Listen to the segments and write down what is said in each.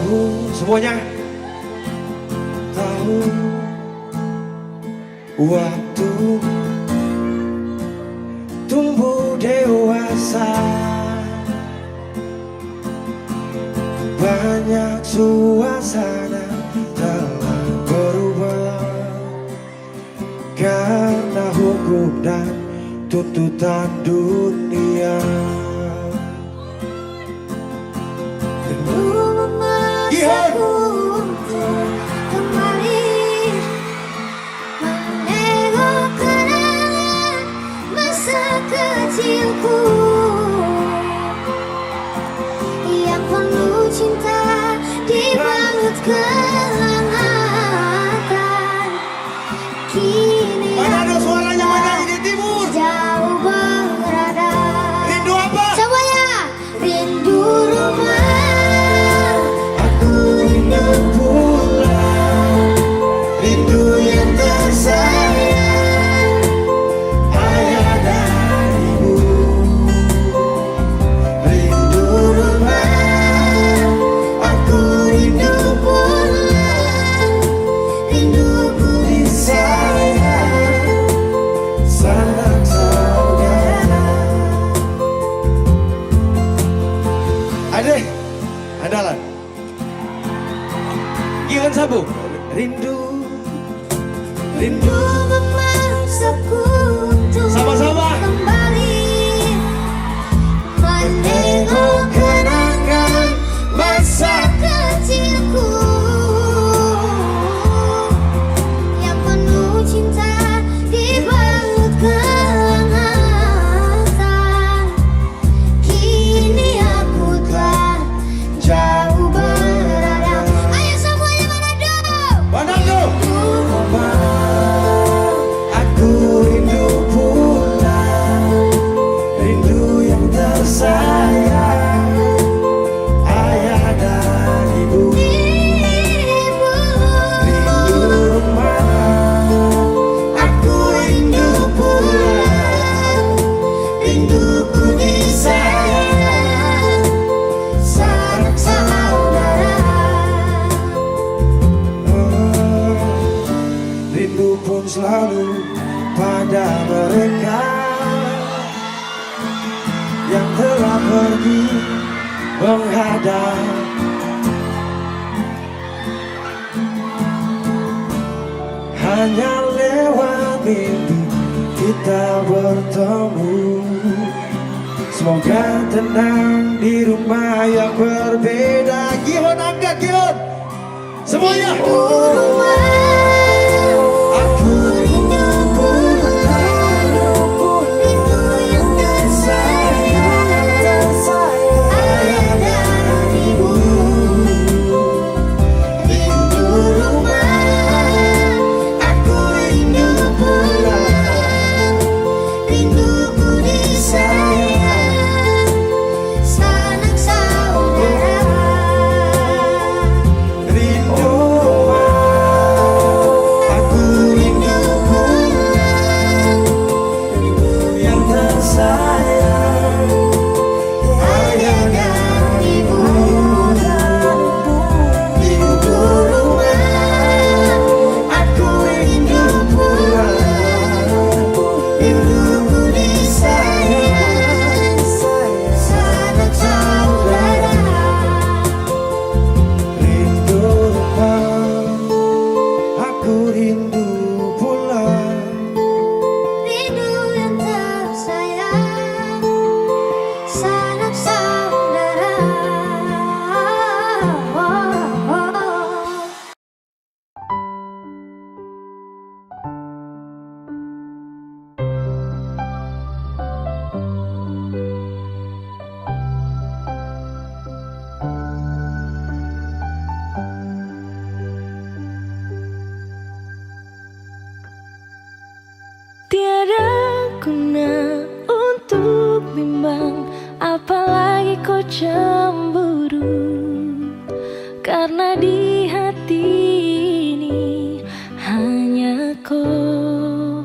tahu semuanya. Tahu waktu tumbuh dewasa, banyak suasana telah berubah karena hukum dan tuntutan dunia. Rindu memaksaku untuk kembali menengok kenangan masa kecilku yang penuh cinta dibalut kehangatan. Kini Mana ada suaranya, mana ini timur? jauh berada. Rindu apa? Semuanya rindu rumah, Aku rindu pulang, rindu yang tersayang, ayah dan ibu. Rindu rumah, aku rindu pulang, rinduku disayang, sanak saudara. Adek, andalan. Iwan Sabu, rindu, rindu. memaksaku untuk Sama-sama. kembali menengok kenangan masa kecilku yang penuh cinta dibalut kehangatan. Kini aku telah jauh berada. Ayo semuanya Manado. Manado. Aku rindu pulang, rindu yang tersayang, ayah dan ibu. Rindu rumah, aku rindu pulang, rinduku disayang, sanak saudara. Rindu pun selalu pada mereka yang telah pergi menghadap. Hanya lewat mimpi kita bertemu. Semoga tenang di rumah yang berbeda. Gion angkat Gion. Semuanya. Aku rindu pulang, Rindu yang tersayang, ayah dan ibu. Rindu rumah, aku rindu pulang, rinduku disayang, sanak saudara. rindu. Aku rindu pulang, rindu yang tersayang, ayah dan ibu. Rindu rumah, aku rindu pulang, rinduku disayang, Sanak saudara. rindu rumah, aku rindu pulang. Rindu yang tersayang, sanak saudara. Tiada guna untuk bimbang, apalagi kau cemburu. Karena di hati ini hanya kau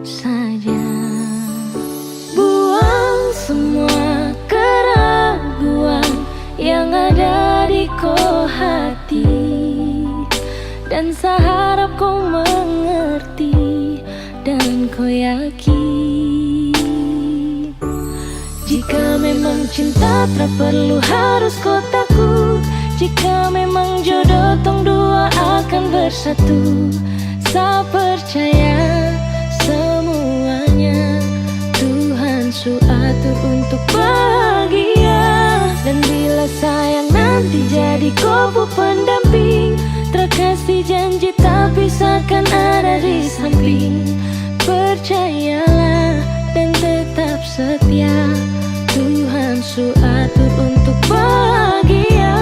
saja. Buang semua keraguan yang ada di kau hati, dan saya harap kau mengerti dan kau yakin. Jika memang cinta tak perlu harus kau takut, jika memang jodoh tong dua akan bersatu. Saya percaya semuanya Tuhan su atur untuk bahagia. Dan bila sayang nanti jadi kau pendamping, terkasih janji tapi seakan ada di samping. Percayalah dan tetap setia, Tuhan su atur untuk bahagia.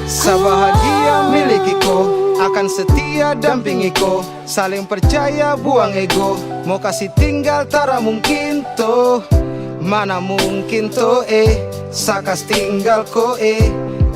Sabahagia miliki ko, akan setia dampingi ko. Saling percaya buang ego, mau kasih tinggal tara mungkin to. Mana mungkin to sakas tinggal ko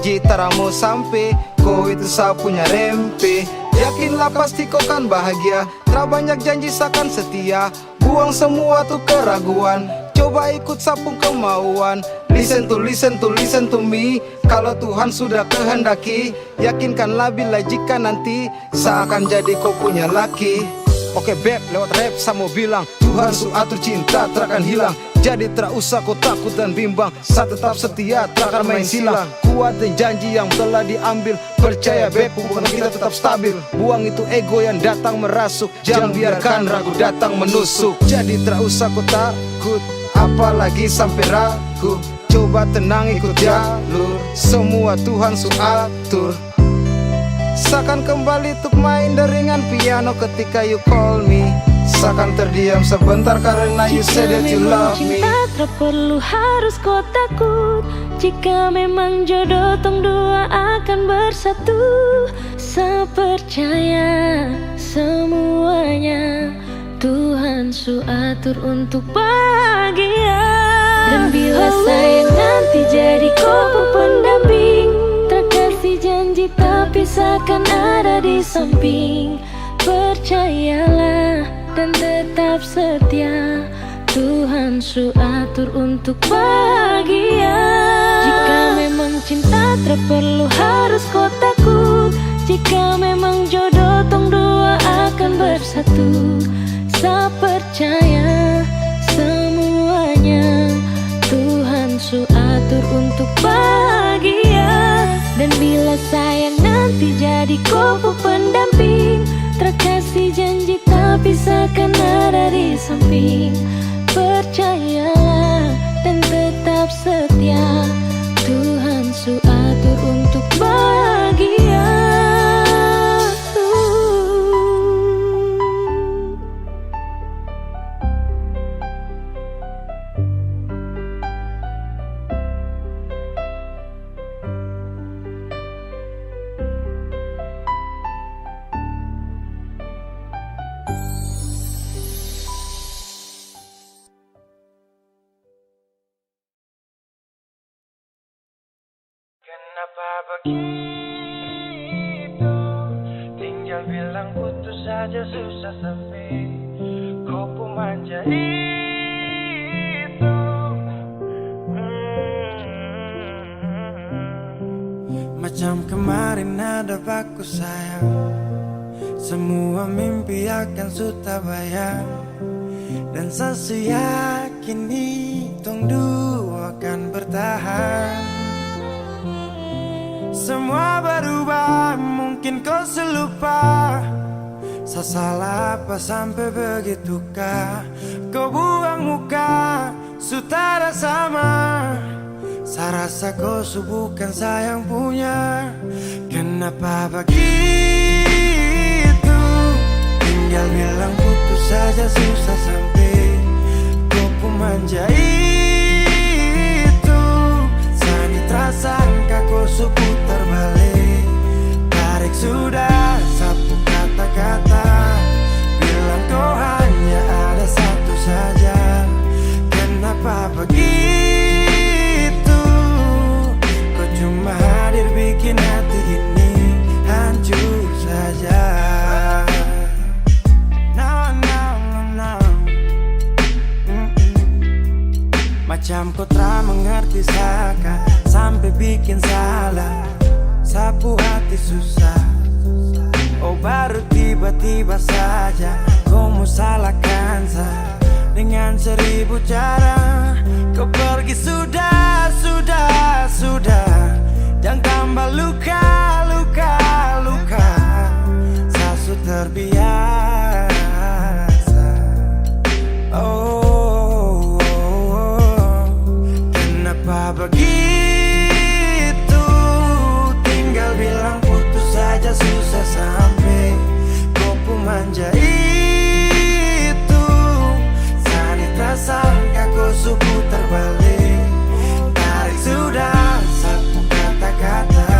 jitara mau sampai, ko itu sa punya rempe. Yakinlah pasti kau kan bahagia, tak banyak janji sakan setia. Buang semua tuh keraguan, coba ikut sapung kemauan. Listen to me. Kalau Tuhan sudah kehendaki, yakinkanlah bila jika nanti seakan jadi kau punya laki. Oke beb, lewat rap saya mau bilang, Tuhan su atur cinta takkan hilang. Jadi tak usah kau takut dan bimbang, saya tetap setia takkan main silang. Kuat dan janji yang telah diambil, percaya beb hubungan kita tetap stabil. Buang itu ego yang datang merasuk, jangan biarkan ragu datang menusuk. Jadi tak usah kau takut, apalagi sampai ragu. Coba tenang ikut jalur, semua Tuhan su atur. Seakan kembali untuk main deringan piano ketika you call me. Seakan terdiam sebentar karena you said that you love me. Jika memang cinta tak perlu harus kau takut, jika memang jodoh tong dua akan bersatu. Saya percaya semuanya Tuhan su atur untuk bahagia. Dan bila sayang nanti jadi kau pendamping, terkasih janji tapi seakan ada di samping. Percayalah dan tetap setia, Tuhan su atur untuk bahagia. Jika memang cinta tak perlu harus kau takut, jika memang jodoh tong dua akan bersatu. Saya percaya semuanya Tuhan su atur untuk bahagia. Dan bila sayang nanti jadi kau pendamping, terkasih janji tapi seakan ada di samping. Percayalah dan tetap setia, Tuhan su atur untuk bahagia. Kenapa begitu? Tinggal bilang putus saja susah sampai kau pun manja itu. Macam kemarin ada baku sayang, semua mimpi akan sudah bayang. Dan saya yakin tong dua akan bertahan. Semua berubah, mungkin kau selupa. Saya salah apa sampai begitukah? Kau buang muka, sutara sama. Saya rasa kau bukan sayang punya. Kenapa begitu? Tinggal bilang putus saja susah sampai kau pun manja itu. Sani terasangka kau putar balik, tarik sudah sapu kata-kata. Bilang kau hanya ada satu saja. Kenapa begitu? Kau cuma hadir bikin hati ini hancur saja. Macam kau tak mengerti saka sampai bikin salah. sapu hati susah. Oh baru tiba-tiba saja kau mau salahkan saya dengan 1000 cara. Kau pergi sudah. Jangan tambah luka. Saya sudah terbiasa. Oh, kenapa begitu? Tinggal bilang putus saja susah sampai kau pun manja itu. Tadi tak sangka kau suku terbalik. Tarik sudah sapu kata-kata,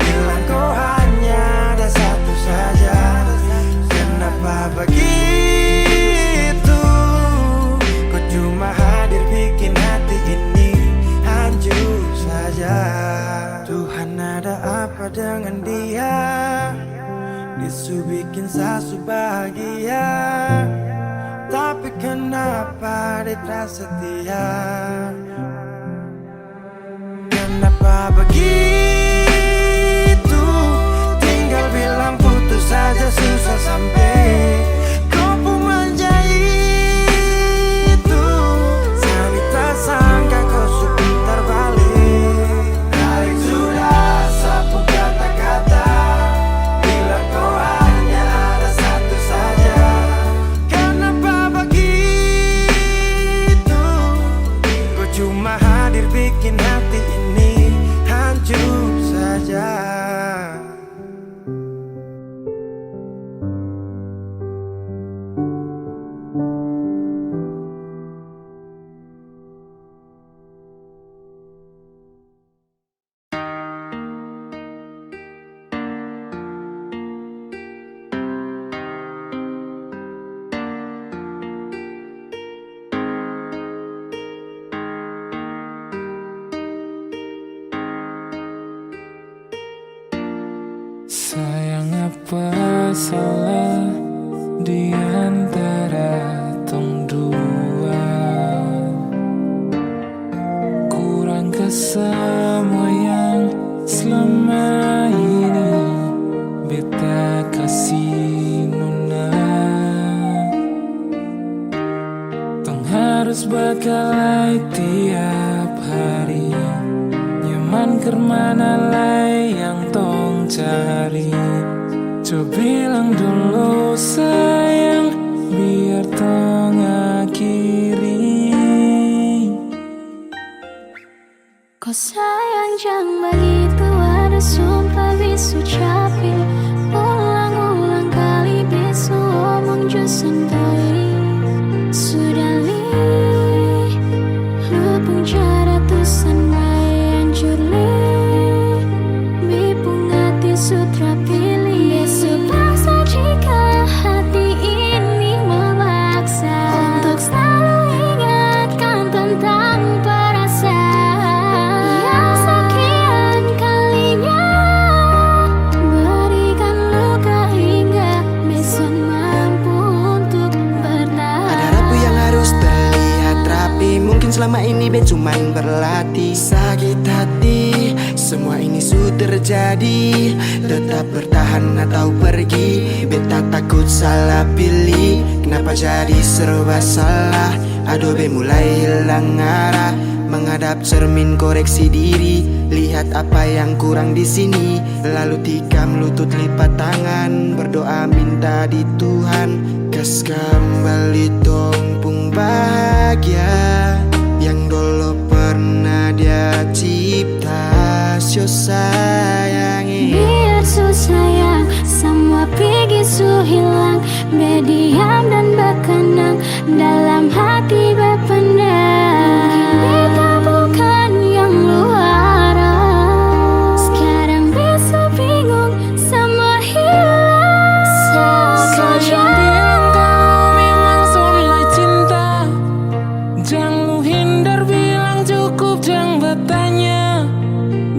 bilang kau hanya ada satu saja. Kenapa begitu? Kau cuma hadir bikin hati ini hancur saja. Tuhan ada apa dengan dia? Disu bikin sasu bahagia, tapi kenapa dia tak setia? Kenapa begitu? Tinggal bilang putus saja susah sampai kau pun manja itu. Saya tak sangka kau suka terbalik. Tarik sudah sapu kata-kata, bilang kau hanya ada satu saja. Kenapa begitu? Kau cuma hadir bikin hati ini hancur saja. Sayang apa salah di antara tong dua? Kurang ke semua yang selama ini beta kasih nona. Tong harus berkelahi tiap hari, nyaman kermana lai yang tong cari. Coba bilang dulu sayang, biar tong akhiri. Kau sayang jangan begitu, ada sumpah bisu capi. Ulang-ulang kali bisu omong jo santai. Sudah li lupung cara tusan mai hancur li. Bipung hati sutra pilih. Besok paksa jika hati ini memaksa untuk selalu ingatkan tentang perasaan yang sekian kalinya berikan luka hingga besok mampu untuk bertahan. Ada rapu yang harus terlihat rapi, mungkin selama ini bet cuman berlatih. Sakit hati, semua ini sudah terjadi. Tetap bertahan atau pergi, beta takut salah pilih. Kenapa jadi serba salah? Aduh be mulai hilang arah. Menghadap cermin koreksi diri, lihat apa yang kurang di sini. Lalu tikam lutut lipat tangan, berdoa minta di Tuhan. Kas kembali tompung bahagia yang dulu pernah dia cipta. Syo sayangi, Biar su sayang, semua pergi su hilang. Berdiam dan berkenang, dalam hati berpendam. Kita bukan yang luar. Sekarang bisa bingung, semua hilang Sayang saja. bilang kau memang soleh cinta, jangan lu hindar bilang cukup jangan bertanya.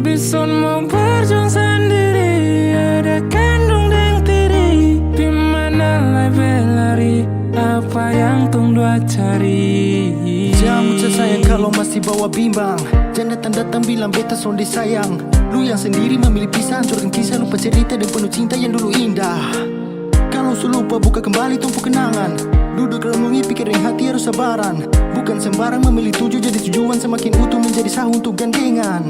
Bison mau berjuang sendiri, ada kandung dan tiri. Dimana lai berlari, apa yang tong dua cari. Jangan ucap sayang kalau masih bawa bimbang. Jangan datang-datang bilang beta sonde sayang. Lu yang sendiri memilih pisah, hancurkan kisah, lupa cerita dan penuh cinta yang dulu indah. Kalau su lupa buka kembali tumpu kenangan. Duduk renungi pikirin hati harus sabaran. Bukan sembarang memilih tujuh jadi tujuan, semakin utuh menjadi sah untuk gandengan.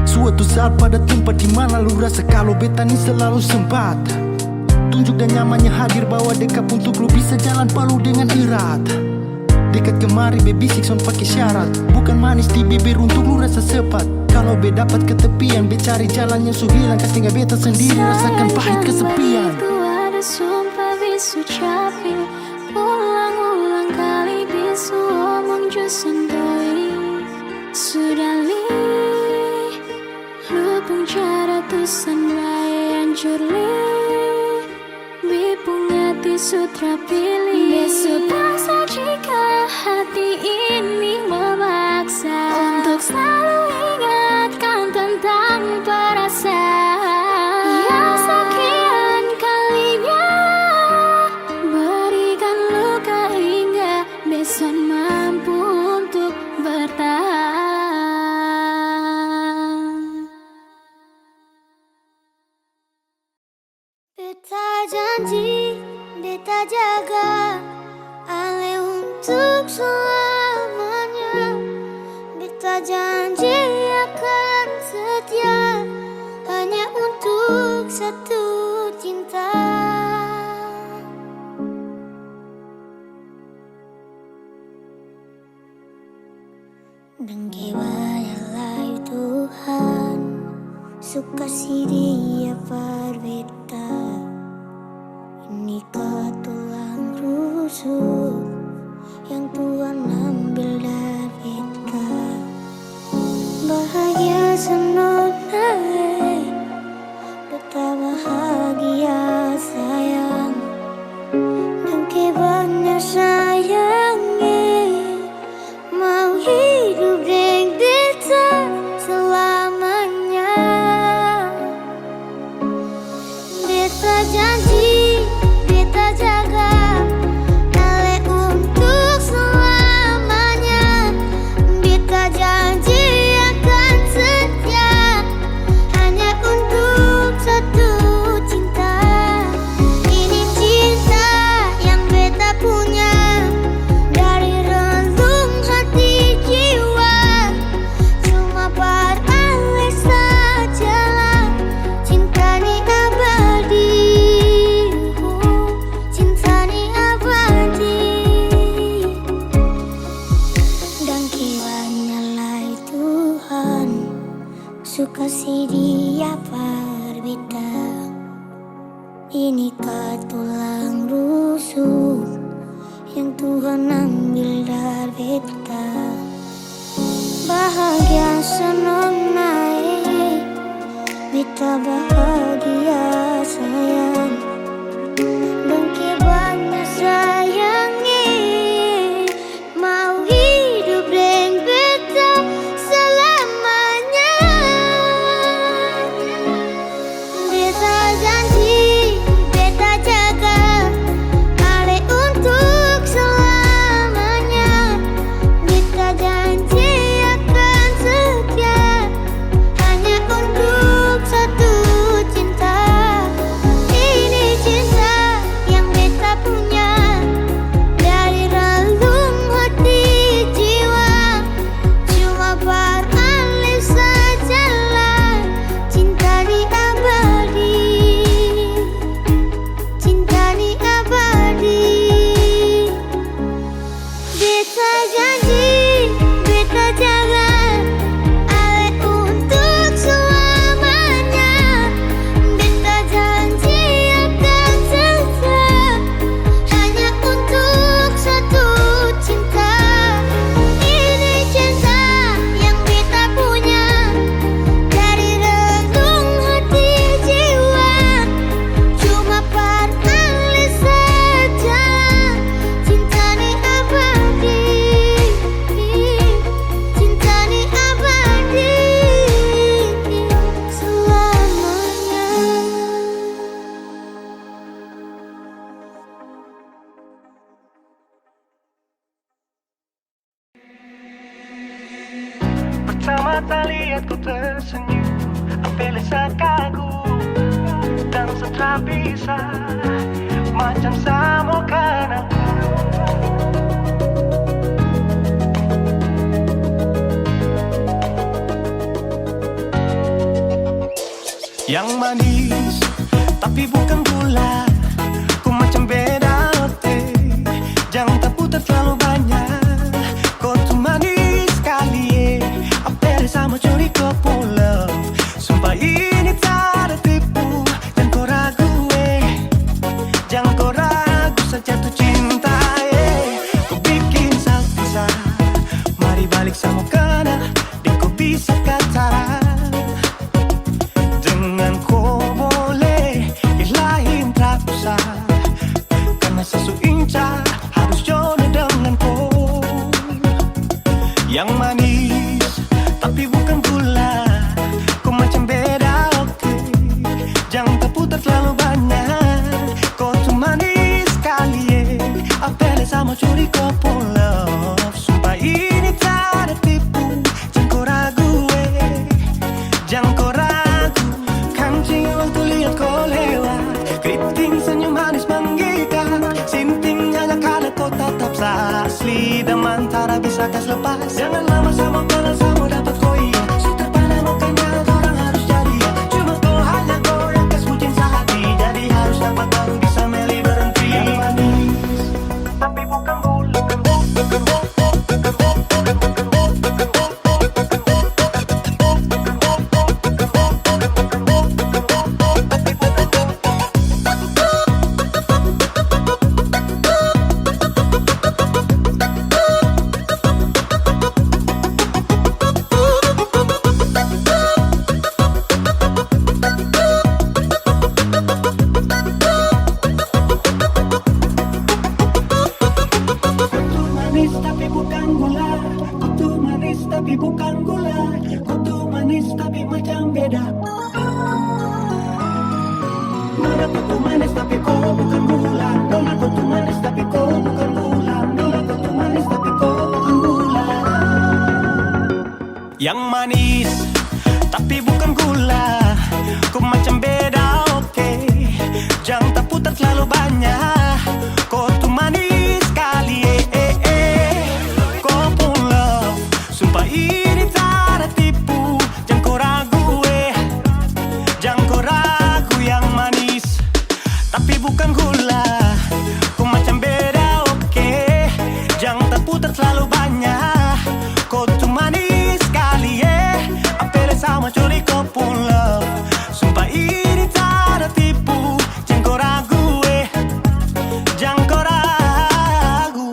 Suatu saat pada tempat di mana lu rasa kalau beta ini selalu sempat. Tunjuk dan nyamannya hadir bawa dekat untuk lu bisa jalan palu dengan erat. Dekat kemari baby sikson pakai syarat. Bukan manis di bibir untuk lu rasa sepat. Kalau be dapat ketepian, be cari jalan yang su hilang. Kas tinggal beta sendiri rasakan pahit kesepian. Itu ada sumpah bisu capek, ulang-ulang kali bisu omong jusandoi. Sudah li lupung cara tusan rai hancur li bipung hati sutra pilih. Besok paksa jika hati ini memaksa untuk selalu ingatkan tentang perasaan yang sekian kalinya berikan luka hingga besok mampu untuk bertahan. Beta janji, beta jaga Ale untuk selamanya. Beta janji akan setia hanya untuk satu cinta. Dan kewayalah Tuhan suka si dia berbeda. Ini tulang rusuk yang Tuhan ambil dari kita. Bahagia senonai, betapa bahagia sayang. Dan kebanyak sayangnya mau hidup dengan beta selamanya. Beta janji, beta jaga Ale untuk selamanya. Beta janji akan setia hanya untuk satu cinta. Ini cinta yang beta punya dari relung hati jiwa. Cuma beralih sajalah cinta ni abadi. Cinta ni abadi. Dan kiranya Tuhan suka si dia berbeda. Ini tulang rusuk yang Tuhan ambil dari beta. Bahagia senonai, beta bahagia sayang. Dan kebanyak sayangnya mau hidup dengan beta selamanya. Beta janji, beta jaga Ale untuk selamanya. Beta janji akan setia hanya untuk satu cinta. Ini cinta yang beta punya dari relung hati jiwa. Cuma beralih sajalah cinta ni abadi. Cinta ni abadi. Beta janji, beta jaga Ale untuk selamanya. Beta janji akan setia hanya untuk satu cinta. Ini cinta yang beta punya dari relung hati jiwa. Cuma beralih saja cinta ni abadi. Cinta ni abadi selamanya. Pertama tak lihat kau tersenyum, pele sakaku dan setra bisa macam samo kanaku. Yang manis tapi bukan gula, ku macam beda teh. Jangan tak putar terlalu banyak, kau tuh manis sekali. Apel sama curi kau pulau, sumpah ini tak ada tipu. Jangan kau ragu jangan kau ragu saja tuh cinta kau bikin salsa, mari balik sama kena, dan kau bisa kataran. Dengan kau boleh ilahin tak usah, karena sesu inca harus jodoh dengan kau. Yang manis tapi bukan gula, kau macam beda oke. Jangan terputar terlalu banyak, kau tuh manis sekali apel sama curi kau pulau, sumpah ini tak ada tipu. Jangan kau ragu jangan kau ragu. Kancing waktu lihat kau lewat, keriting senyum manis menggigit, sinting hanya karena kau tetap asli. Dan mantara bisa kas lepas, jangan lama sama kenal sama dapat kau iya. Sudah pada makanya orang harus jadi ya. Cuma kau hanya kau yang kas bucin sehati, jadi harus dapat baru bisa meli berhenti. Yang manis tapi bukan gula, tapi bukan gula, kutu manis tapi bukan gula, kutu manis tapi macam beda. Nona kutu manis tapi kau bukan gula, nona kutu manis tapi kau bukan gula, nona kutu manis tapi kau bukan gula. Yang manis tapi bukan gula, kau macam beda oke. Jangan tak putar terlalu banyak, kau tuh manis sekali sumpah ini tak ada tipu. Jangan kau ragu jangan kau ragu. Yang manis tapi bukan gula, kau macam beda oke. Jangan terputar terlalu banyak, kau tuh manis sekali apel sama curi kau pulau, sumpah ini tak ada tipu. Jangan kau ragu jangan kau ragu.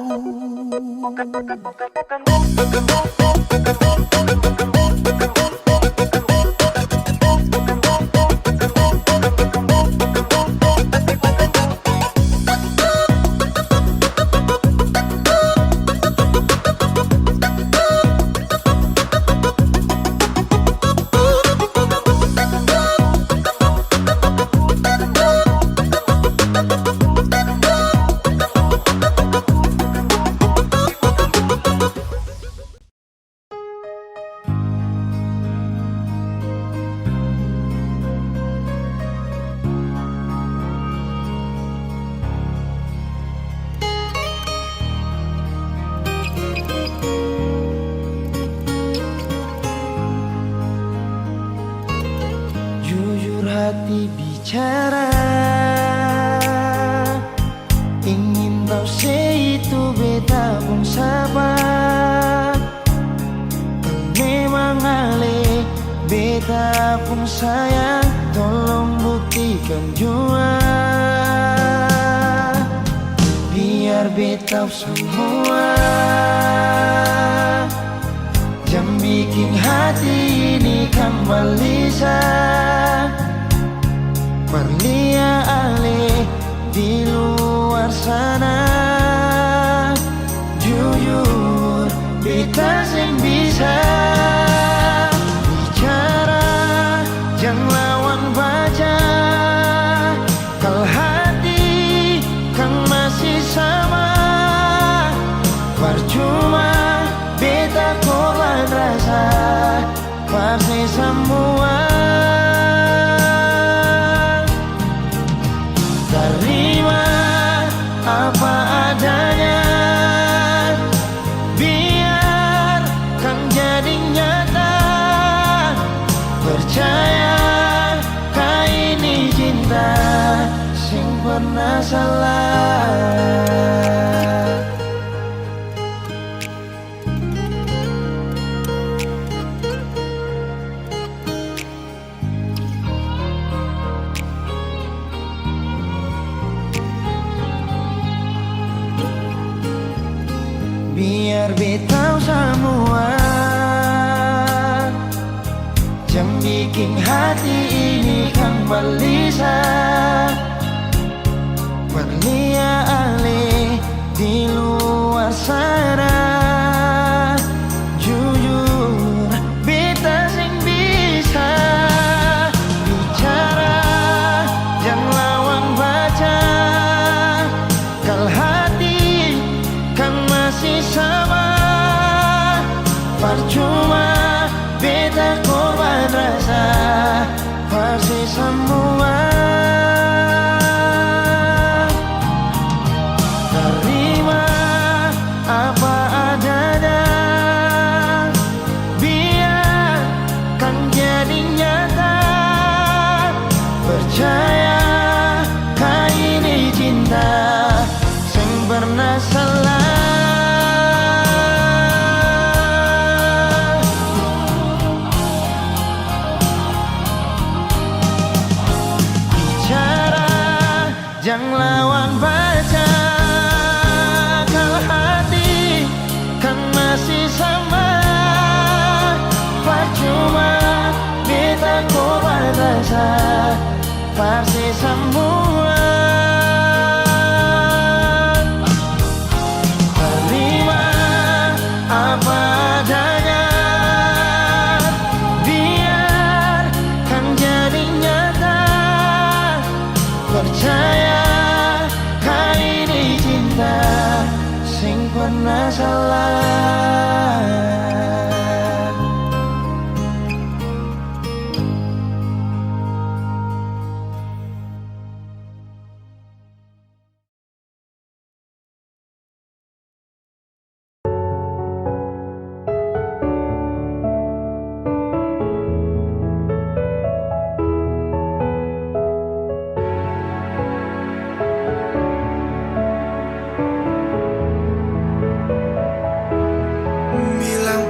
hati bicara, ingin tahu itu beta pun sabar. Memang ale beta pun sayang, tolong buktikan jua, biar beta semua jam bikin hati ini kembali Perlia ale di luar sana, jujur beta sing bisa bicara, jangan lawan baca. Kalau hati kan masih sama, percuma beta korban rasa, pasti semua biar betau semua yang bikin hati ini kan gelisah. Berlia alih di luar sana, jujur beta sing bisa bicara yang lawan baca. Kal hati kan masih sama, percuma beta korban rasa pasti semua. Terima apa adanya, biarkan jadi nyata. Percaya kau ini cinta sing pernah salah. Jangan lawan baca, kalau hati kan masih sama, percuma beta korban rasa pasti semua. Terima apa adanya, biarkan jadi nyata. Percaya sing pernah salah.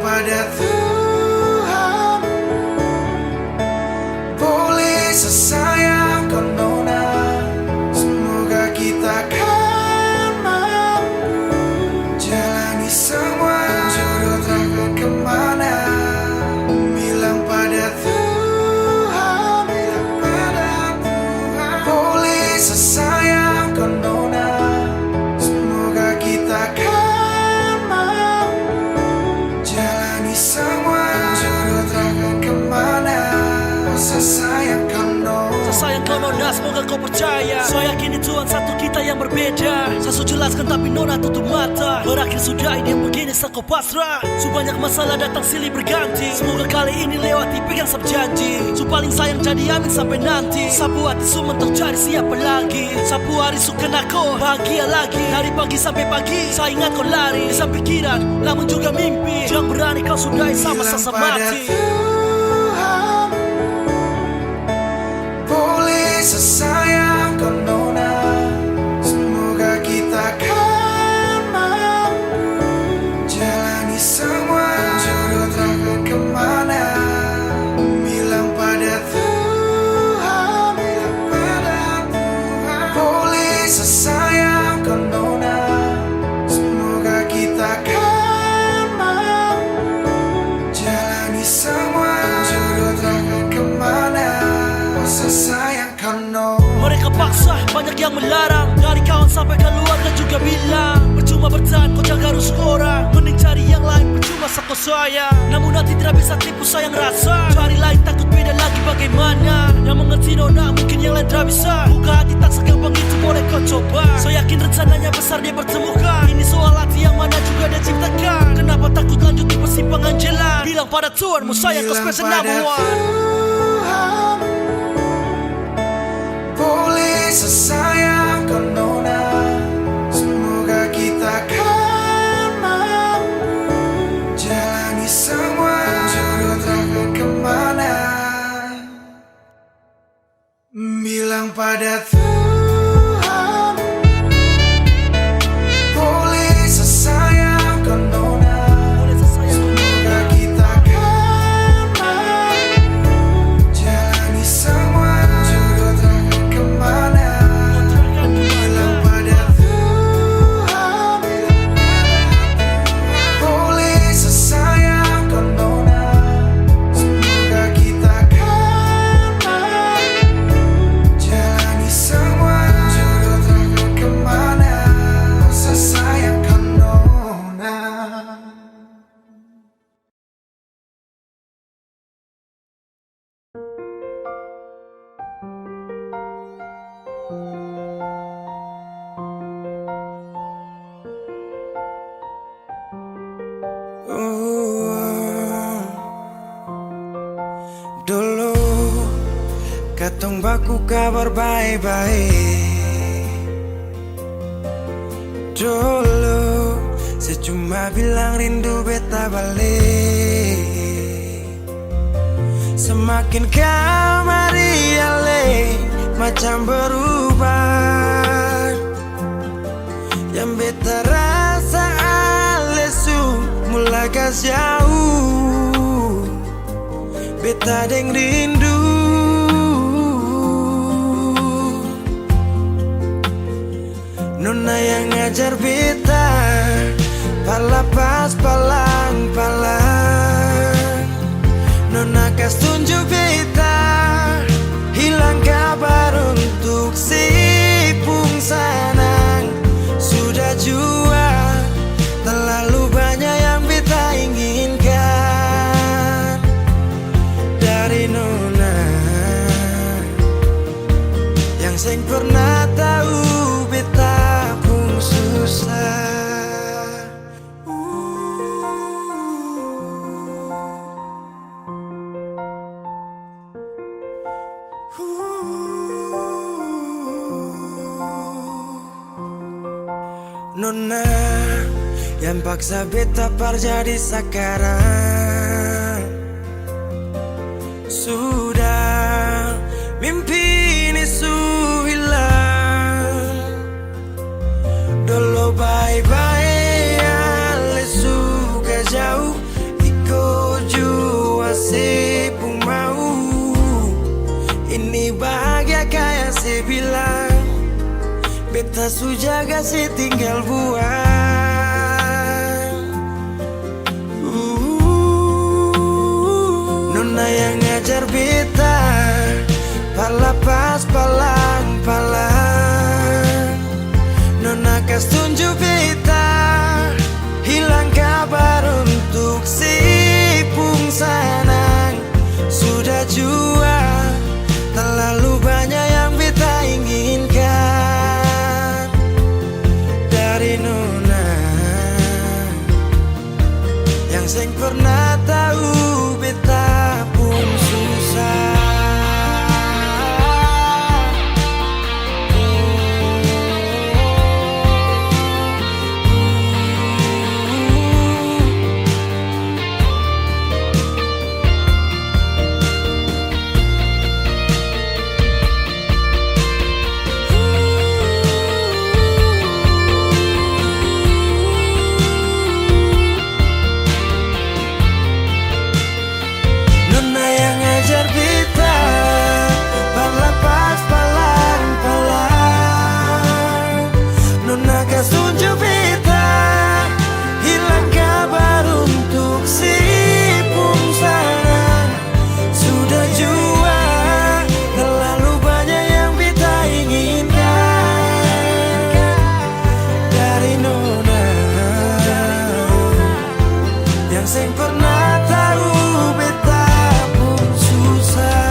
Pada Tuhan, boleh sesayang kau nona. Semoga kita kan mampu jalani semua, jodoh takkan kemana. Bilang pada Tuhan, boleh sesayang kau nona. Semoga kita kan semua, jodoh takkan kemana. Sesayang kau nona, semoga kau percaya. Saya yakin Tuhan satu kita yang berbeda. Saya sudah jelaskan tapi nona tutup mata. Berakhir sudah ini yang begini saya kau pasrah. Sebanyak masalah datang silih berganti. Semoga kali ini lewati pegang sab janji. Su paling sayang jadi amin sampai nanti. Sapu hati su mentok cari siapa lagi. Sapu hari su kena kau bahagia lagi. Dari pagi sampai pagi saya ingat kau lari. Bisa pikiran namun juga mimpi. Jangan berani kau sudahi sama sasa mati. Boleh sesayang kau nona. Semoga kita kan mampu jalani semua, jodoh takkan kemana. Bilang pada Tuhan, boleh sesayang kau nona. Semoga kita kan mampu jalani semua, jodoh takkan kemana. Sayang kau no. Mereka paksa, banyak yang melarang. Dari kawan sampai keluarga juga bilang percuma bertahan, kau jaga harus orang. Mending cari yang lain, percuma sako sayang. Namun nanti tidak bisa tipu sayang rasa. Cari lain takut beda lagi bagaimana. Yang mengerti nona mungkin yang lain tidak bisa. Buka hati tak segampang itu boleh kau coba. Saya yakin rencananya besar dia pertemukan. Ini soal hati yang mana juga dia ciptakan. Kenapa takut lanjut di persimpangan jalan. Bilang pada Tuhan mau sayang kau special number one. Boleh sesayang kau nona. Semoga kita kan mampu jalani semua, jodoh takkan kemana. Bilang pada Tuhan, boleh sesayang kau nona. Semoga kita kan mampu jalani semua, jodoh takkan kemana. Bilang Tong baku kabar baik-baik. Dulu saya cuma bilang rindu beta balik. Semakin kamari ale macam berubah. Yang beta rasa alesu mulai gas jauh. Beta deng rindu. Nona yang ngajar beta palapas palang-palang. Nona kas tunjuk beta hilang kabar untuk si pungsanang. Sudah jua terlalu banyak yang beta inginkan dari Nona yang seng pernah tahu beta pun susah. Nona yang paksa beta par jadi sekarang. Sudah mimpi ini su hilang. Dulu bye-bye ale suka jauh. Iko jua si pun mau. Ini bahagia kayak si bilang. Beta su jaga si tinggal buang. Nona yang ngajar beta palapas palang-palang. Nona kas tunjuk beta hilang kabar untuk si pungsanang. Sudah jua terlalu banyak yang beta inginkan dari Nona yang seng pernah tahu beta pun susah. Seng pernah tahu beta pun susah.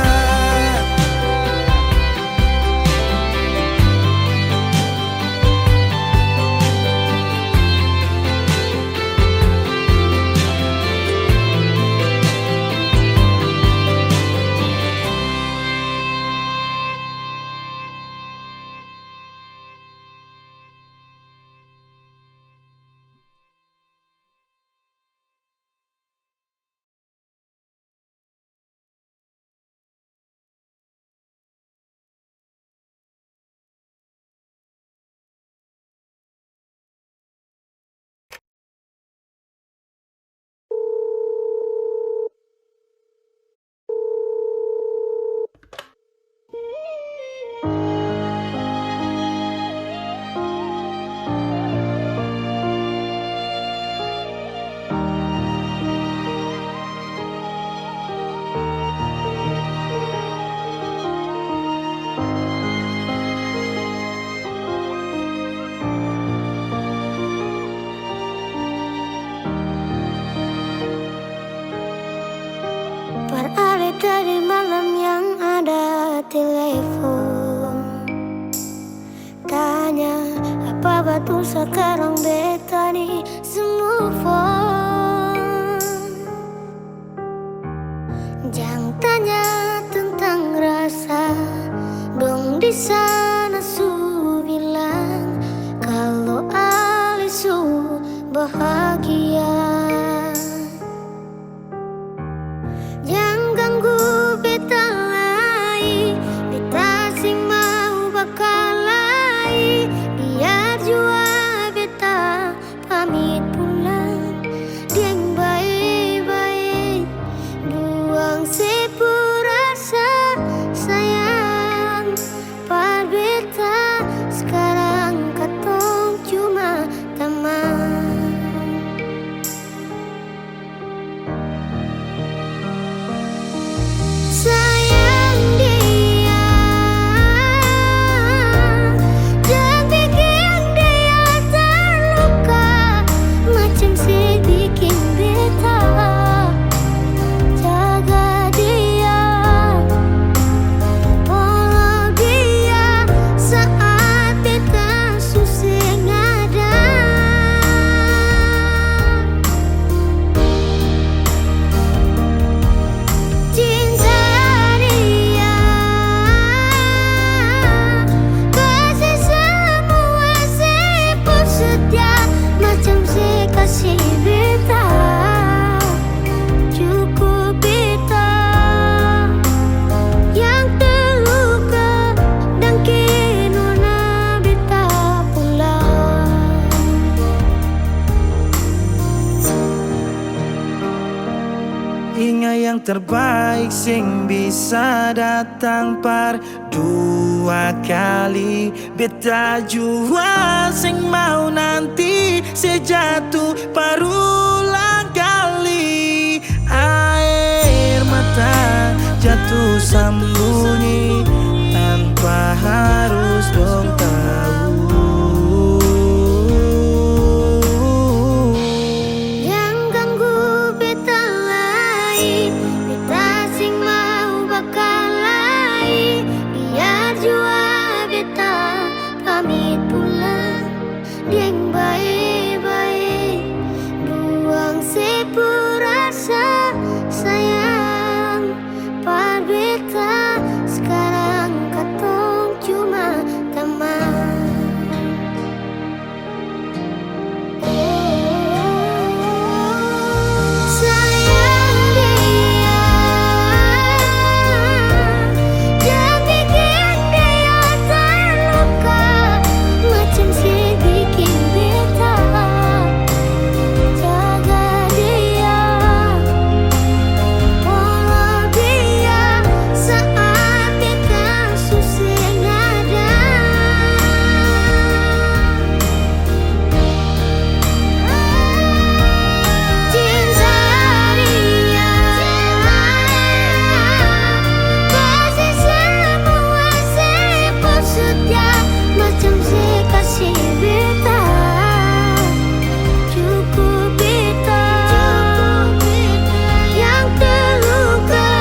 Beralih dari malam yang ada telepon, tanya apa betul sekarang beta nih semua phone. Jangan tanya tentang rasa bahagia. Jangan ganggu beta lagi, beta sing mau bakalai. Biar jua beta pamit pulang, dieng baik-baik, buang sepurasa sayang. Par beta sekarang katong cuma teman. Sayang dia, jangan bikin dia terluka, macam sedikit beta. Jaga dia, tolong dia saat beta susah ada. Cinta dia, kasih semua sepul setia, macam sekasih beta. Cukup beta yang terluka dan kenona beta pulang. Ingat yang terbaik sing bisa datang par dua kali. Beta jua sing mau nanti sejatuh parulang kali. Air mata jatuh sembunyi tanpa harus dong tahu. Jangan ganggu beta lagi, beta sing mau bakalai. Biar jua beta pamit pulang, dieng baik-baik, buang sepurasa sayang. Par beta sekarang katong cuma teman. Sayang dia, jangan bikin dia terluka, macam sedikit beta. Jaga dia, tolong dia saat beta susah ada. Cinta dia, kasih semua sepul setia, macam sekasih beta. Cukup beta yang terluka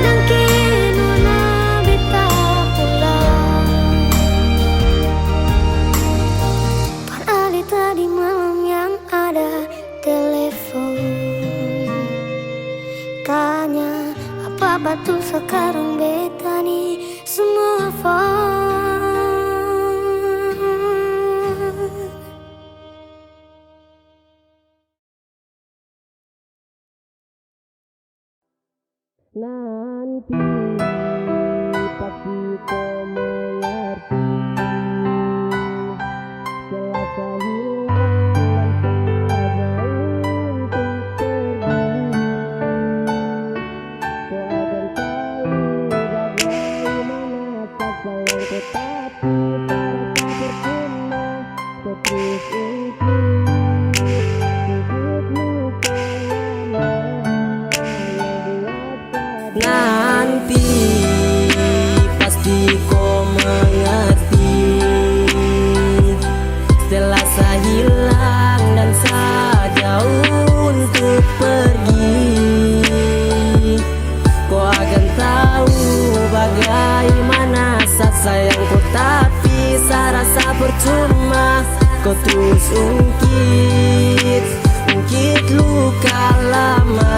dan kenona beta pulang. Padahal tadi malam yang ada telepon, tanya apa betul sekarang beta nih semua phone. Nanti pasti kau mengerti, setelah kau hilang saja untuk pergi. Kau akan tahu bagaimana rasa yang kau tapi terasa percuma. Kau terus ungkit luka lama yang buat sadar. Nanti pasti kau mengerti, setelah saya hilang dan saya jauh untuk pergi. Kau akan tahu bagaimana saat sayangku tapi saya rasa percuma. Kau terus ungkit luka lama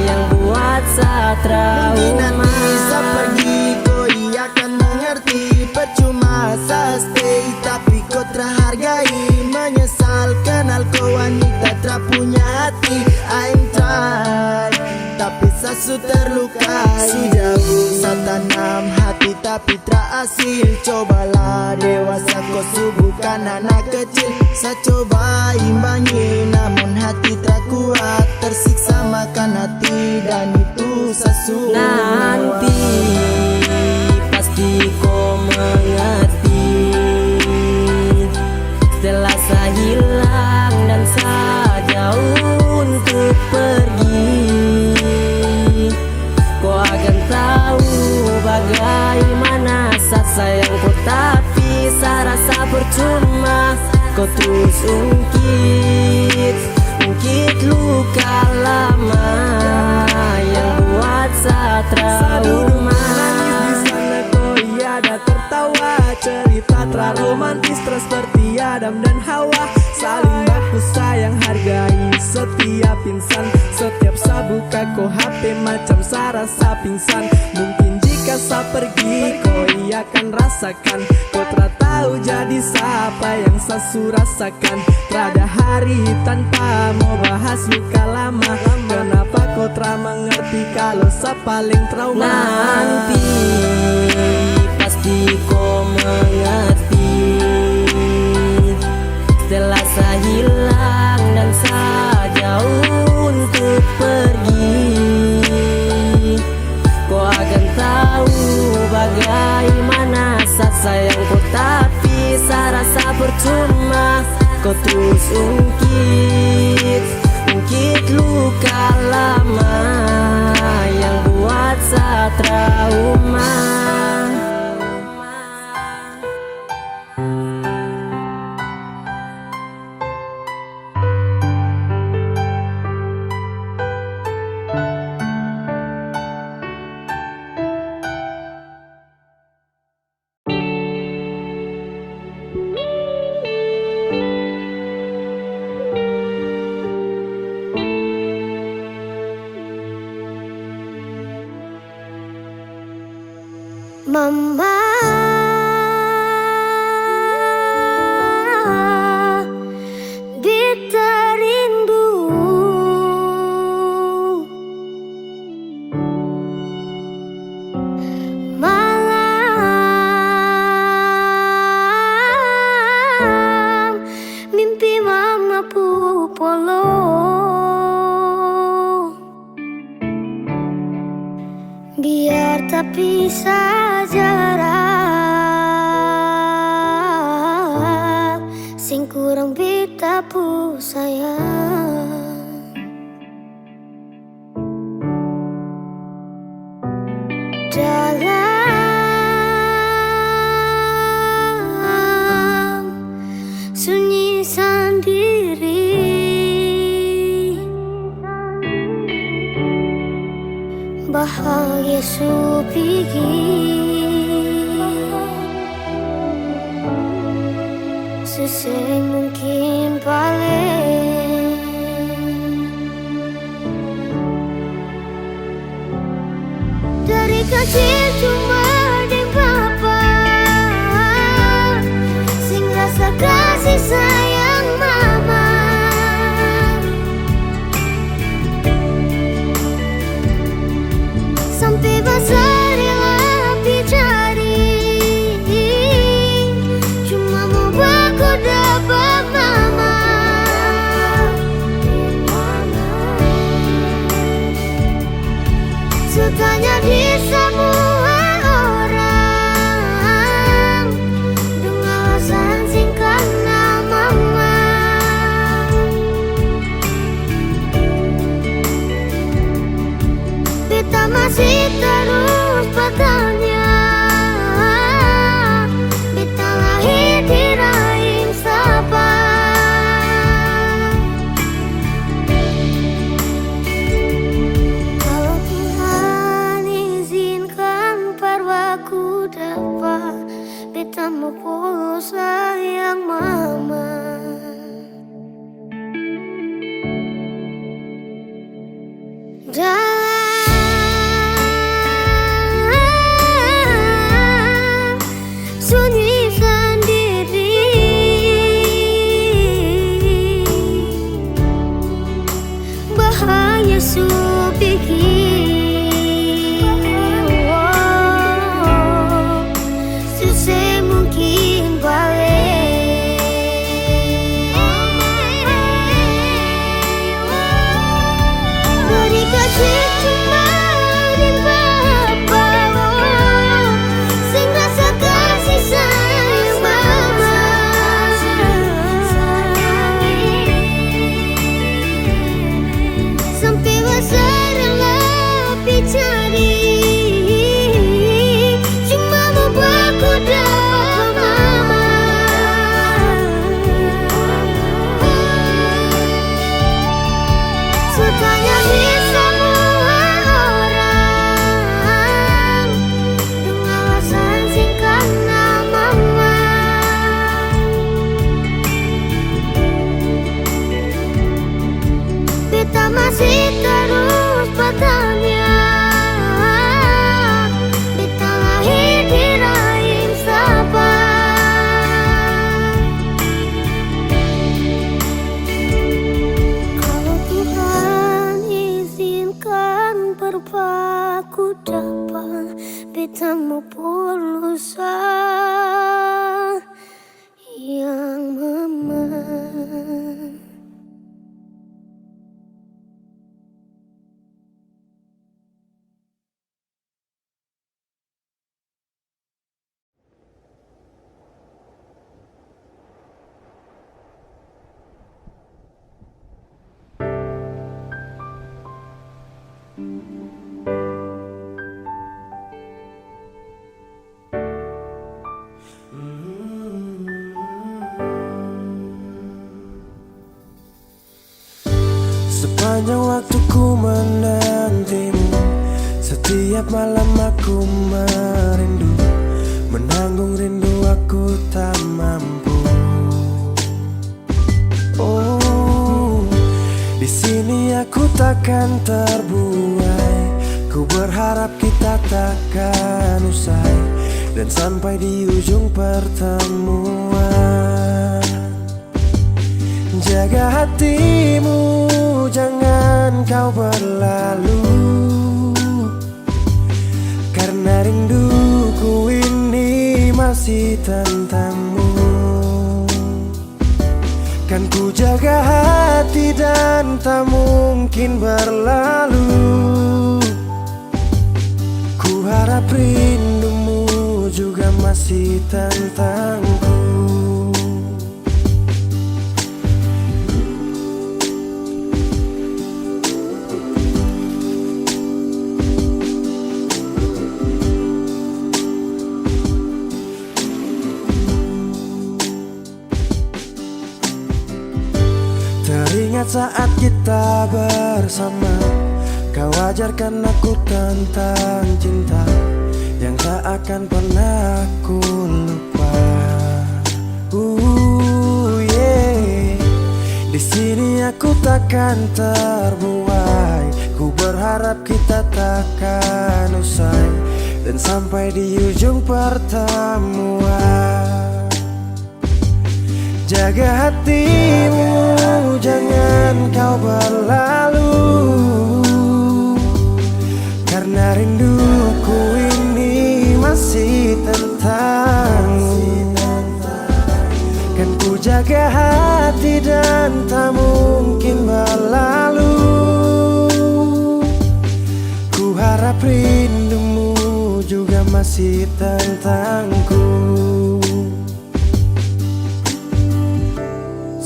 yang buat saya trauma. Mungkin nanti saya pergi, kau akan mengerti. Percuma saya stay, tapi kau terhargai. Menyesal kenal kau wanita tak punya hati. I'm try, tapi sasu terlukai. Sejauh sa tanam hati tapi tak hasil. Cobalah dewasa kau bukan anak kecil. Saya coba imbangi namun hati tak kuat. Tersiksa makan hati dan itu sasu. Nanti pasti kau mengerti. Setelah saya hilang dan saya jauh untuk pergi, kau akan tahu bagaimana saya sayang kau. Tapi saya rasa percuma kau terus ungkit luka lama yang buat saya trauma. Ada tertawa, cerita romantis terus seperti Adam dan Hawa. Saling baku sayang, hargai setiap insan. Setiap saya buka kau HP macam saya rasa pingsan. Mungkin jika saya pergi kau ia akan rasakan. Kau tak tahu jadi siapa yang saya rasakan. Terada hari tanpa mau bahas luka lama. Kenapa kau tak mengerti kalau saya paling trauma. Nanti pasti kau mengerti. Setelah saya hilang dan saya jauh untuk pergi, kau akan tahu bagaimana saya sayang kau. Tapi saya rasa percuma kau terus ungkit luka lama yang buat saya trauma. Mama, beta rindu malam, mimpi mama pupolo. Biar tak pisah jarak, sing kurang beta pu sayang. Dalam sunyi sendiri, bahagia supigi susah mungkin paling. Dari kecil cuma deng papa sing rasa kasih sayang mama. Sampai besar rela dicari, cuma mau baku dapat mama. betamu pulsa yang mama. Sepanjang waktu ku menantimu, setiap malam aku merindu, menanggung rindu aku tak mampu. Oh, di sini aku takkan terbuai. Ku berharap kita takkan usai dan sampai di ujung pertemuan. Jaga hatimu, jangan kau berlalu, karena rinduku ini masih tentangmu. Kan ku jaga hati dan tak mungkin berlalu. Ku harap rindumu juga masih tentangku. Teringat saat kita bersama, kau ajarkan aku tentang cinta yang tak akan pernah aku lupa. Yeah. Di sini aku takkan terbuai. Ku berharap kita takkan usai dan sampai di ujung pertemuan. Jaga hatimu, jangan kau berlalu, karena rinduku ini masih tentangmu. Kan ku jaga hati dan tak mungkin berlalu. Ku harap rindumu juga masih tentangku.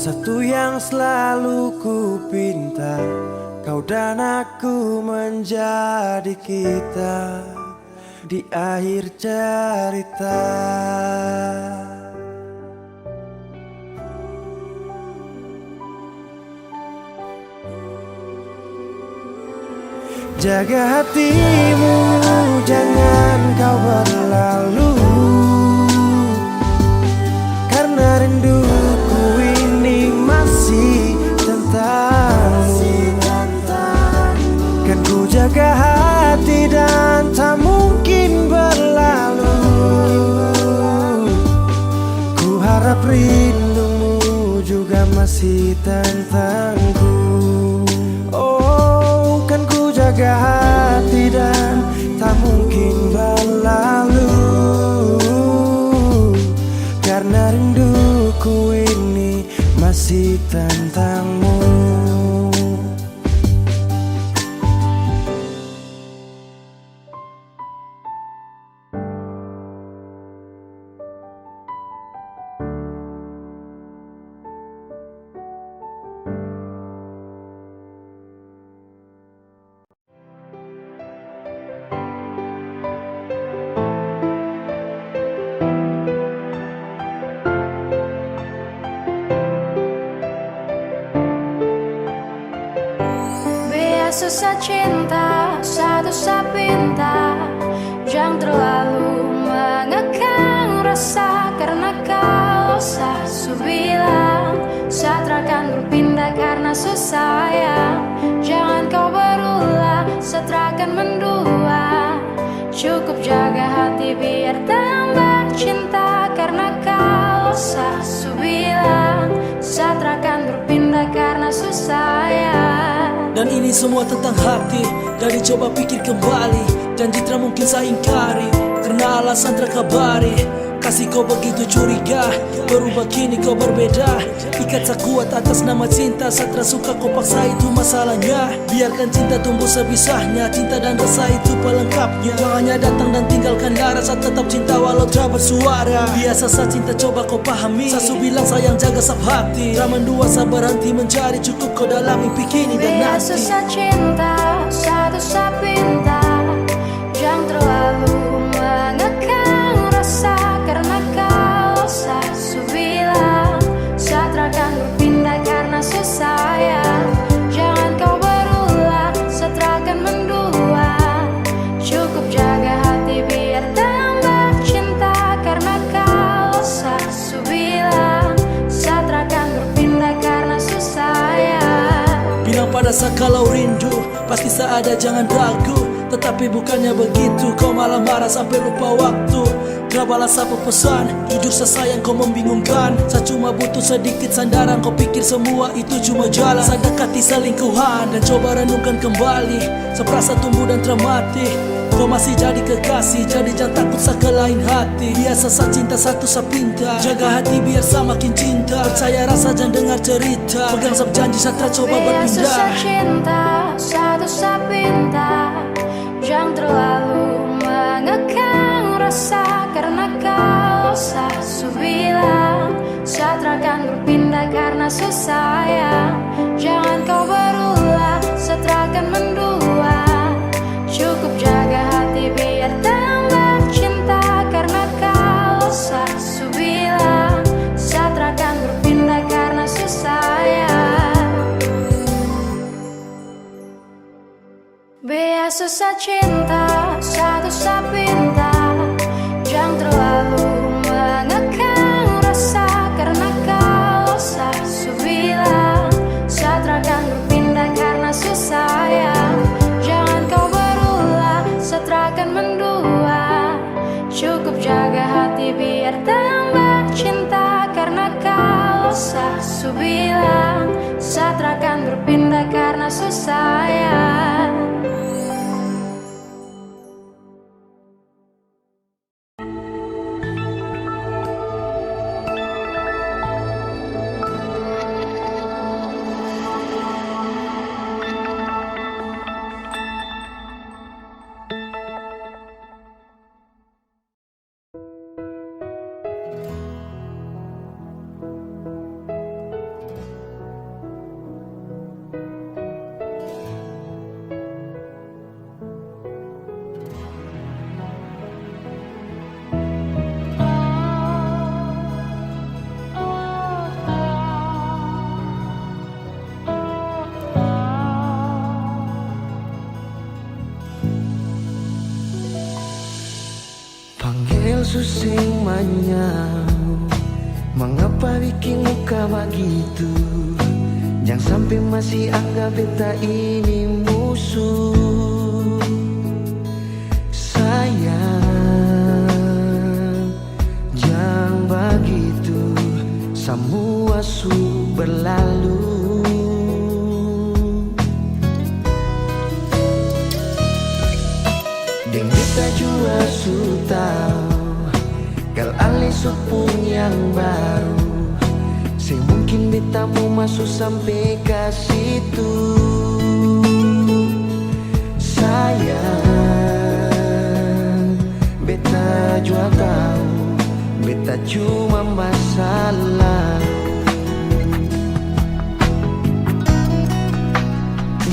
Satu yang selalu ku pinta, kau dan aku menjadi kita di akhir cerita. Jaga hatimu, jangan kau berlalu, karena rinduku ini masih tentangmu. Kan ku jaga hati dan tak mungkin berlalu. Ku harap rindumu juga masih tentangku. Oh, jaga hati dan tak mungkin berlalu, karena rinduku ini masih tentangmu. Susah cinta, satu pinta, jangan terlalu mengekang rasa, karena kau sasu bilang saat akan berpindah karena susah sayang. Jangan kau berulah, saat akan mendua, cukup jaga hati biar tambah cinta, karena kau sasu bilang saat akan berpindah karena susah sayang. Dan ini semua tentang hati. Jadi coba pikir kembali, janji tak mungkin saya ingkari, karena alasan terkabari. Kasih kau begitu curiga, berubah kini kau berbeda. Ikat tak kuat atas nama cinta, setelah suka kau paksa itu masalahnya. Biarkan cinta tumbuh sebisanya, cinta dan rasa itu pelengkapnya. Kau hanya datang dan tinggalkan darah, saat tetap cinta walau tak bersuara. Biasa saat cinta coba kau pahami, sasu bilang sayang jaga sab hati. Tak mendua sabar berhenti mencari, cukup kau dalam mimpi kini dan nanti. Susah cinta, satu pinta, jangan terlalu mengekang rasa, karena kau sasu bilang saat akan berpindah karena susah sayang. Jangan kau berulah, saat akan mendua, cukup jaga hati biar tambah cinta, karena kau sasu bilang saat akan berpindah karena susah sayang. Bilang pada saat kalau rindu, pasti seada jangan ragu. Tetapi bukannya begitu, kau malah marah sampai lupa waktu. Gak balas apa pesan, jujur sesayang kau membingungkan. Saya cuma butuh sedikit sandaran, kau pikir semua itu cuma jalan. Saya dekati selingkuhan dan coba renungkan kembali, seperasa tumbuh dan termati. Kau masih jadi kekasih, jadi jangan takut sa ke lain hati. Biasa sa cinta satu sa pinta, jaga hati biar sa makin cinta. Percaya rasa jangan dengar cerita, pegang sab janji satra coba berpindah. Susah cinta, satu pinta, jangan terlalu mengekang rasa, karena kau sasu bilang saat akan berpindah karena susah sayang. Jangan kau berulah, saat akan mendua, cukup jaga hati biar tambah cinta, karena kau sasu bilang saat akan berpindah karena susah sayang. Biasa susah cinta, satu pinta, jangan terlalu mengekang rasa, karena kau sasu bilang saat akan berpindah karena susah sayang. Jangan kau berulah, saat akan mendua, cukup jaga hati biar tambah cinta, karena kau sasu bilang saat akan berpindah karena susah sayang. Susing manyau, mengapa bikin muka begitu? Jangan sampai masih anggap beta ini musuh. Sayang, jangan begitu, semua su berlalu. su tahu gal ali supung yang baru. Sing mungkin beta mau masuk sampai ke situ. Sayang, beta juga tahu beta cuma masalah.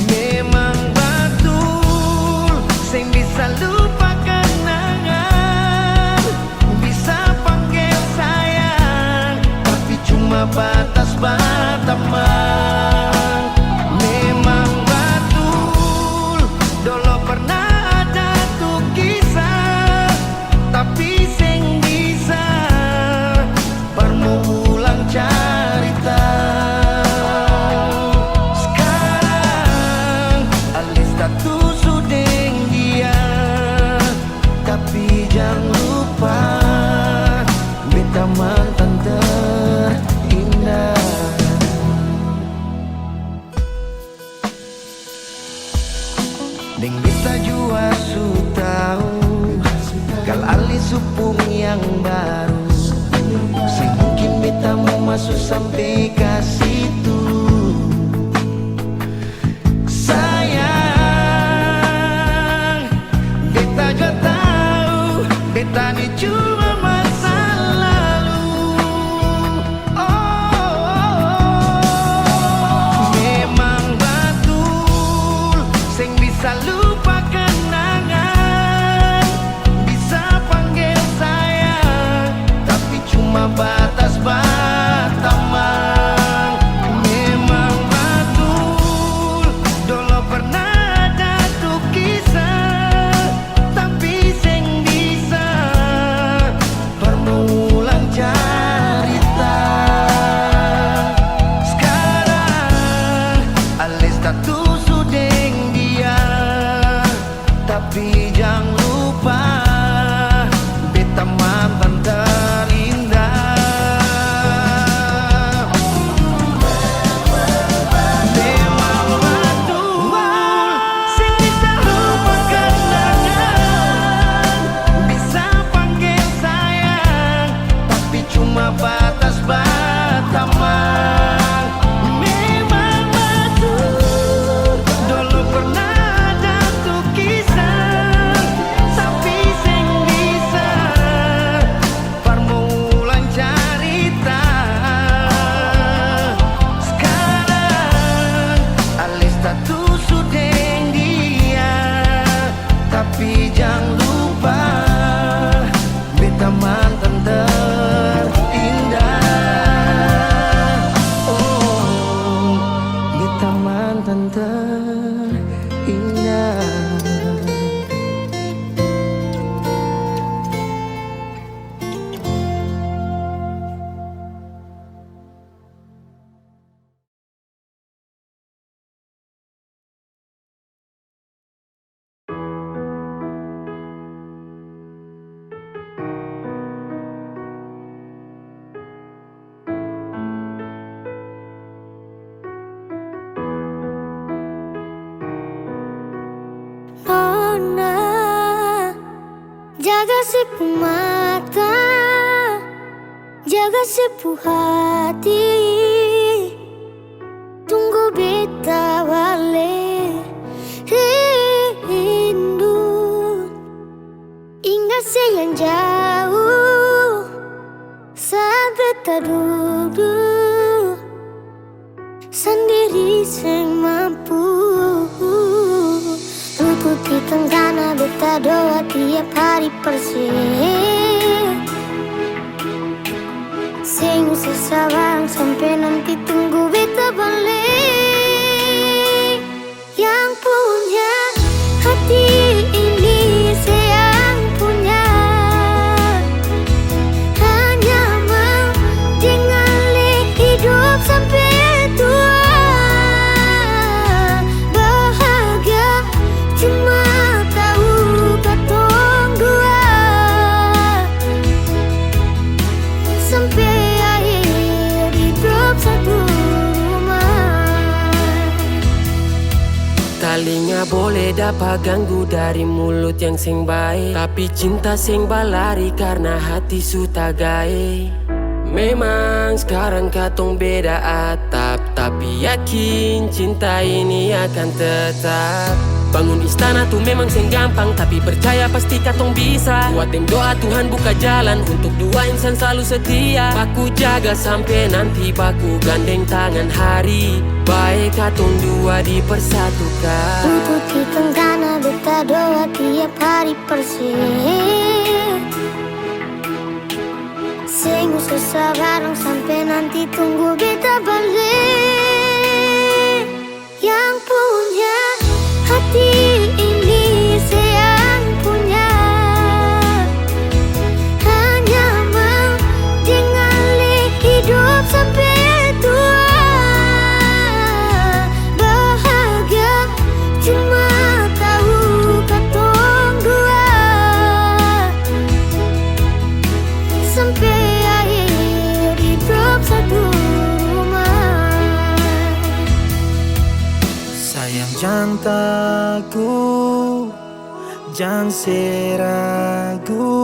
Memang betul sing bisa lupa kenangan, bisa panggil sayang, tapi cuma batas teman. Memang betul dulu pernah ada tuh kisah, tapi sing bisa ulang cerita. Sekarang alis status sudeng dia, tapi jangan lupa beta mantan terindah. Deng beta jua su tahu kal alis supung yang baru. Sing mungkin beta mau masuk sampai ke situ. Sayang, beta juga tahu beta ni cuma masa lalu. Memang betul sing bisa lupa kenangan, bisa panggil sayang, tapi cuma batas teman. Memang betul dulu pernah ada tuh kisah, tapi sing bisa berulang cerita. Sekarang alis status sudeng dia, tapi jangan lupa beta mantan terindah. Memang betul sing bisa lupa kenangan, bisa panggil sayang, tapi cuma batas teman. Memang betul dulu pernah ada tuh kisah, tapi sing bisa permulaan cerita. Sekarang alis status sudeng dia, tapi jangan lupa beta mantan terindah. Oh, beta mantan terindah. Nona, jaga sipu mata, jaga sipu hati. Tunggu beta balik rindu. Ingat yang jauh saat beta duduk sendiri sing mampu. Lututi tenggana beta doa tiap hari persis. Sing sesawang sampai nanti tunggu beta balik. Yang punya hati ini sayang punya, hanya mau dengan hidup sampai tua. Bahagia cuma tahu katong dua, sampai akhir hidup satu. Sekali nggak boleh dapat ganggu dari mulut yang sing baik, tapi cinta sing balari karena hati suta gae. Memang sekarang katong beda atap, tapi yakin cinta ini akan tetap. Bangun istana tuh memang sing gampang, tapi percaya pasti katong bisa. Buat dem doa Tuhan buka jalan untuk dua insan selalu setia. Baku jaga sampai nanti baku gandeng tangan hari. Baik katong dua dipersatukan. Untuk kita karena beta doa tiap hari persih. Sing susah bareng sampai nanti tunggu beta balik. Yang punya hati ini sayang punya, hanya mau tinggali hidup sampai tua. Bahagia cuma tahu katong dua, sampai akhir hidup satu rumah. Sayang jangan takut, jangan seragu.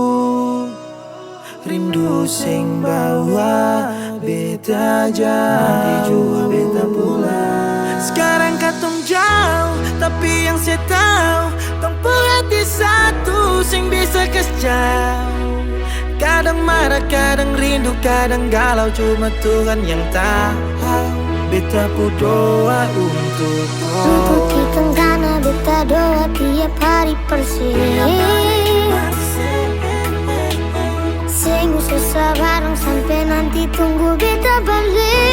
Rindu sing bawa beta jauh, beta pulang. Sekarang katong jauh, tapi yang saya tahu tempuh hati satu sing bisa jauh. Kadang marah, kadang rindu, kadang galau, cuma Tuhan yang tahu. Beta pu doa untuk Untuk kita karena beta doa tiap hari persih. Sing susah bareng sampai nanti tunggu beta balik.